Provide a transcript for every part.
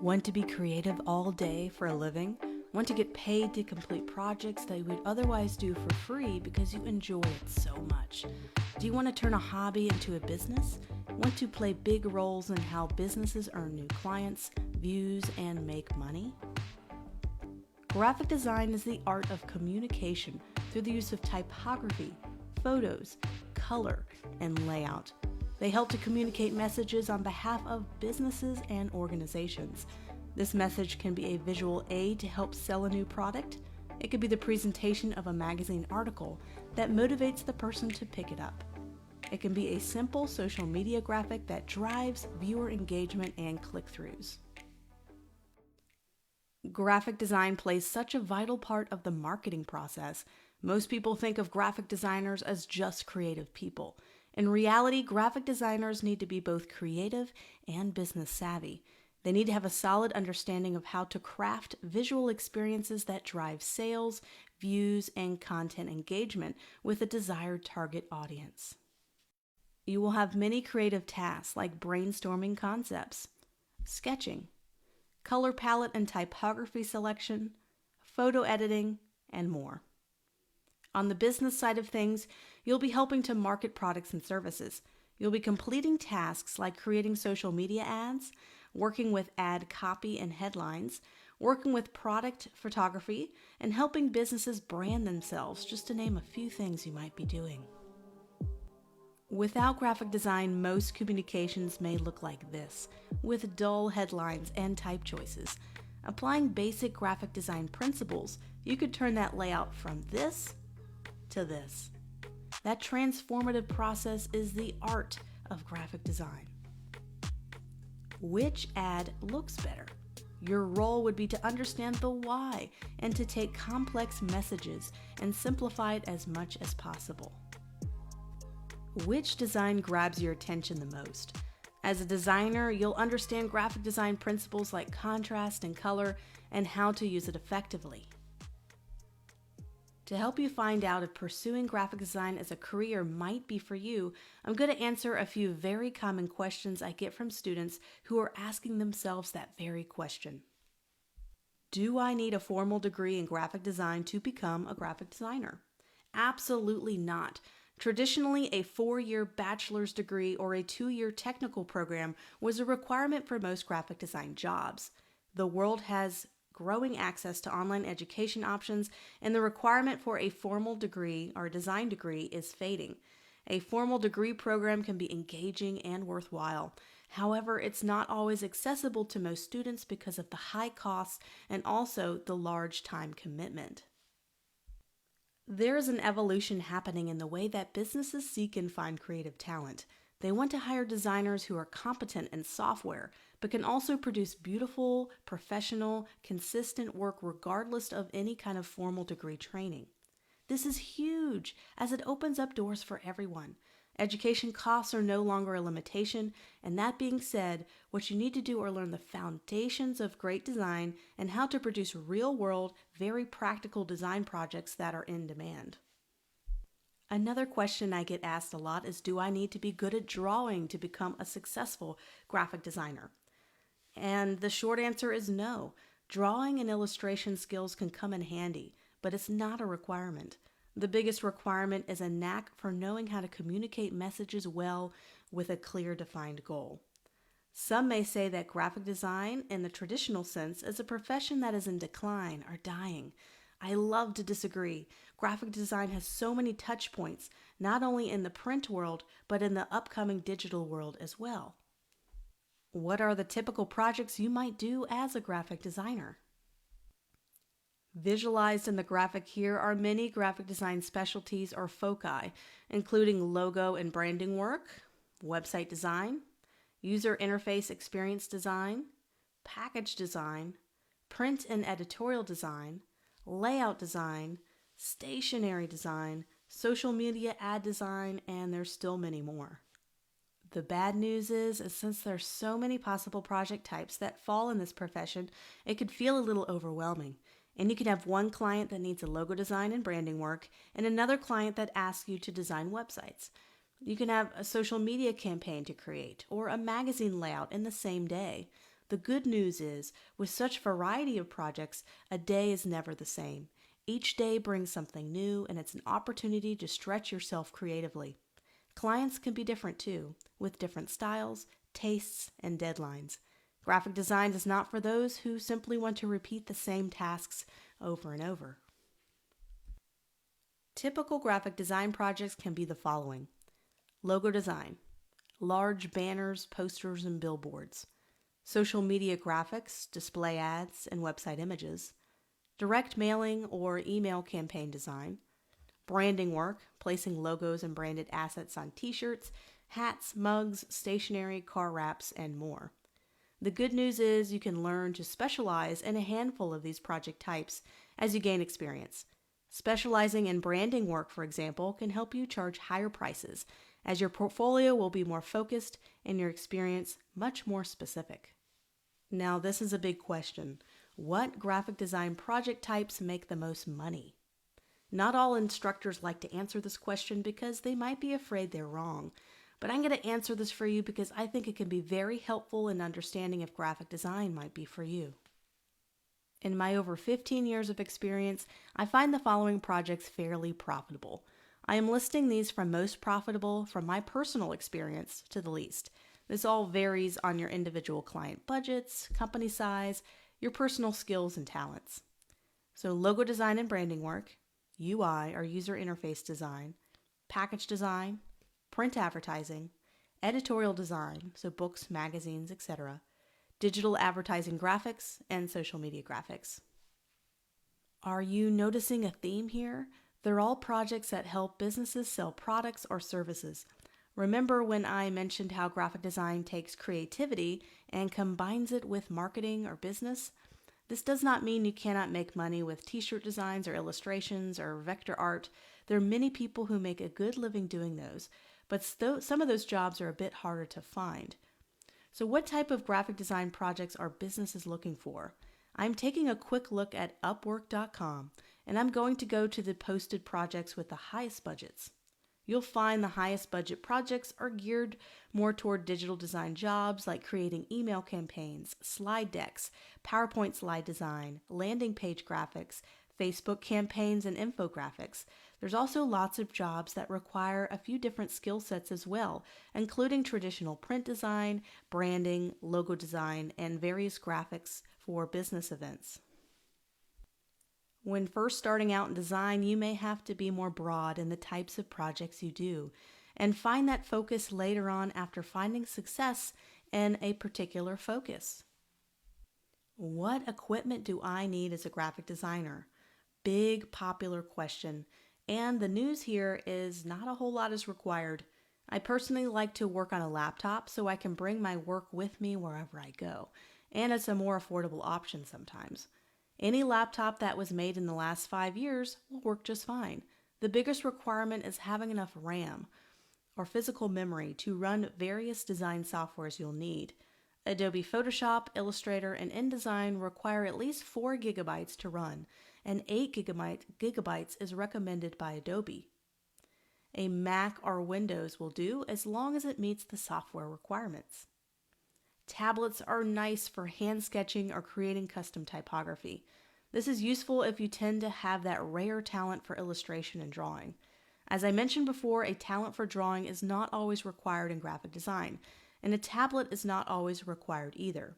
Want to be creative all day for a living? Want to get paid to complete projects that you would otherwise do for free because you enjoy it so much? Do you want to turn a hobby into a business? Want to play big roles in how businesses earn new clients, views, and make money? Graphic design is the art of communication through the use of typography, photos, color, and layout. They help to communicate messages on behalf of businesses and organizations. This message can be a visual aid to help sell a new product. It could be the presentation of a magazine article that motivates the person to pick it up. It can be a simple social media graphic that drives viewer engagement and click-throughs. Graphic design plays such a vital part of the marketing process. Most people think of graphic designers as just creative people. In reality, graphic designers need to be both creative and business savvy. They need to have a solid understanding of how to craft visual experiences that drive sales, views, and content engagement with a desired target audience. You will have many creative tasks like brainstorming concepts, sketching, color palette and typography selection, photo editing, and more. On the business side of things, you'll be helping to market products and services. You'll be completing tasks like creating social media ads, working with ad copy and headlines, working with product photography, and helping businesses brand themselves, just to name a few things you might be doing. Without graphic design, most communications may look like this, with dull headlines and type choices. Applying basic graphic design principles, you could turn that layout from this to this. That transformative process is the art of graphic design. Which ad looks better? Your role would be to understand the why and to take complex messages and simplify it as much as possible. Which design grabs your attention the most? As a designer, you'll understand graphic design principles like contrast and color and how to use it effectively. To help you find out if pursuing graphic design as a career might be for you, I'm going to answer a few very common questions I get from students who are asking themselves that very question. Do I need a formal degree in graphic design to become a graphic designer? Absolutely not. Traditionally, a 4-year bachelor's degree or a 2-year technical program was a requirement for most graphic design jobs. The world has growing access to online education options, and the requirement for a formal degree or design degree is fading. A formal degree program can be engaging and worthwhile. However, it's not always accessible to most students because of the high costs and also the large time commitment. There is an evolution happening in the way that businesses seek and find creative talent. They want to hire designers who are competent in software, but can also produce beautiful, professional, consistent work regardless of any kind of formal degree training. This is huge, as it opens up doors for everyone. Education costs are no longer a limitation, and that being said, what you need to do are learn the foundations of great design and how to produce real-world, very practical design projects that are in demand. Another question I get asked a lot is, do I need to be good at drawing to become a successful graphic designer? And the short answer is no. Drawing and illustration skills can come in handy, but it's not a requirement. The biggest requirement is a knack for knowing how to communicate messages well with a clear defined goal. Some may say that graphic design, in the traditional sense, is a profession that is in decline or dying. I love to disagree. Graphic design has so many touch points, not only in the print world, but in the upcoming digital world as well. What are the typical projects you might do as a graphic designer? Visualized in the graphic here are many graphic design specialties or foci, including logo and branding work, website design, user interface experience design, package design, print and editorial design, layout design, stationery design, social media ad design, and there's still many more. The bad news is since there's so many possible project types that fall in this profession, it could feel a little overwhelming. And you can have one client that needs a logo design and branding work, and another client that asks you to design websites. You can have a social media campaign to create, or a magazine layout in the same day. The good news is, with such variety of projects, a day is never the same. Each day brings something new, and it's an opportunity to stretch yourself creatively. Clients can be different too, with different styles, tastes, and deadlines. Graphic design is not for those who simply want to repeat the same tasks over and over. Typical graphic design projects can be the following: logo design, large banners, posters, and billboards; social media graphics, display ads, and website images; direct mailing or email campaign design; branding work, placing logos and branded assets on t-shirts, hats, mugs, stationery, car wraps, and more. The good news is you can learn to specialize in a handful of these project types as you gain experience. Specializing in branding work, for example, can help you charge higher prices, as your portfolio will be more focused and your experience much more specific. Now, this is a big question. What graphic design project types make the most money? Not all instructors like to answer this question because they might be afraid they're wrong. But I'm going to answer this for you because I think it can be very helpful in understanding if graphic design might be for you. In my over 15 years of experience, I find the following projects fairly profitable. I am listing these from most profitable from my personal experience to the least. This all varies on your individual client budgets, company size, your personal skills and talents. So logo design and branding work, UI or user interface design, package design, print advertising, editorial design, so books, magazines, etc., digital advertising graphics, and social media graphics. Are you noticing a theme here? They're all projects that help businesses sell products or services. Remember when I mentioned how graphic design takes creativity and combines it with marketing or business? This does not mean you cannot make money with t-shirt designs or illustrations or vector art. There are many people who make a good living doing those, but some of those jobs are a bit harder to find. So what type of graphic design projects are businesses looking for? I'm taking a quick look at Upwork.com, and I'm going to go to the posted projects with the highest budgets. You'll find the highest budget projects are geared more toward digital design jobs like creating email campaigns, slide decks, PowerPoint slide design, landing page graphics, Facebook campaigns, and infographics. There's also lots of jobs that require a few different skill sets as well, including traditional print design, branding, logo design, and various graphics for business events. When first starting out in design, you may have to be more broad in the types of projects you do, and find that focus later on after finding success in a particular focus. What equipment do I need as a graphic designer? Big popular question, and the news here is not a whole lot is required. I personally like to work on a laptop so I can bring my work with me wherever I go, and it's a more affordable option sometimes. Any laptop that was made in the last 5 years will work just fine. The biggest requirement is having enough RAM or physical memory to run various design softwares you'll need. Adobe Photoshop, Illustrator, and InDesign require at least 4 gigabytes to run, and 8 gigabytes is recommended by Adobe. A Mac or Windows will do as long as it meets the software requirements. Tablets are nice for hand sketching or creating custom typography. This is useful if you tend to have that rare talent for illustration and drawing. As I mentioned before, a talent for drawing is not always required in graphic design, and a tablet is not always required either.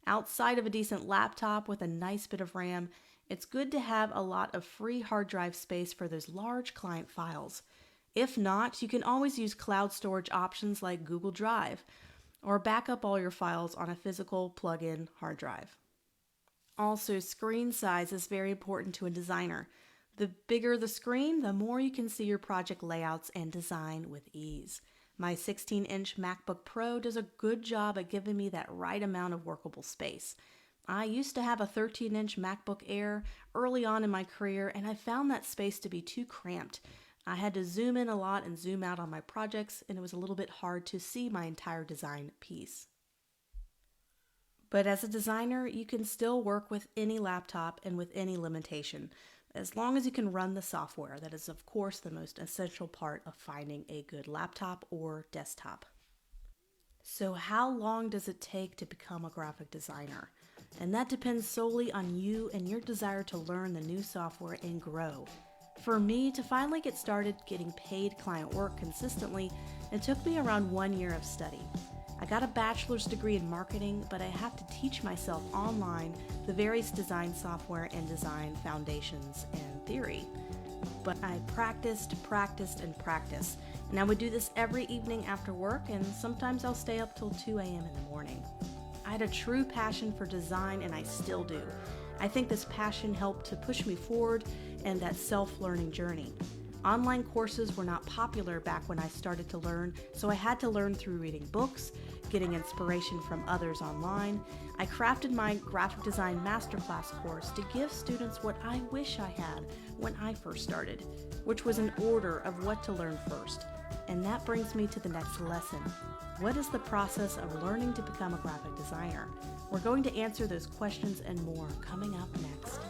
Outside of a decent laptop with a nice bit of RAM, it's good to have a lot of free hard drive space for those large client files. If not, you can always use cloud storage options like Google Drive, or back up all your files on a physical plug-in hard drive. Also, screen size is very important to a designer. The bigger the screen, the more you can see your project layouts and design with ease. My 16-inch MacBook Pro does a good job at giving me that right amount of workable space. I used to have a 13-inch MacBook Air early on in my career, and I found that space to be too cramped. I had to zoom in a lot and zoom out on my projects, and it was a little bit hard to see my entire design piece. But as a designer, you can still work with any laptop and with any limitation, as long as you can run the software. That is, of course, the most essential part of finding a good laptop or desktop. So how long does it take to become a graphic designer? And that depends solely on you and your desire to learn the new software and grow. For me, to finally get started getting paid client work consistently, it took me around 1 year of study. I got a bachelor's degree in marketing, but I have to teach myself online the various design software and design foundations and theory. But I practiced, and I would do this every evening after work, and sometimes I'll stay up till 2 a.m. in the morning. I had a true passion for design, and I still do. I think this passion helped to push me forward in that self-learning journey. Online courses were not popular back when I started to learn, so I had to learn through reading books, getting inspiration from others online. I crafted my graphic design masterclass course to give students what I wish I had when I first started, which was an order of what to learn first. And that brings me to the next lesson. What is the process of learning to become a graphic designer? We're going to answer those questions and more coming up next.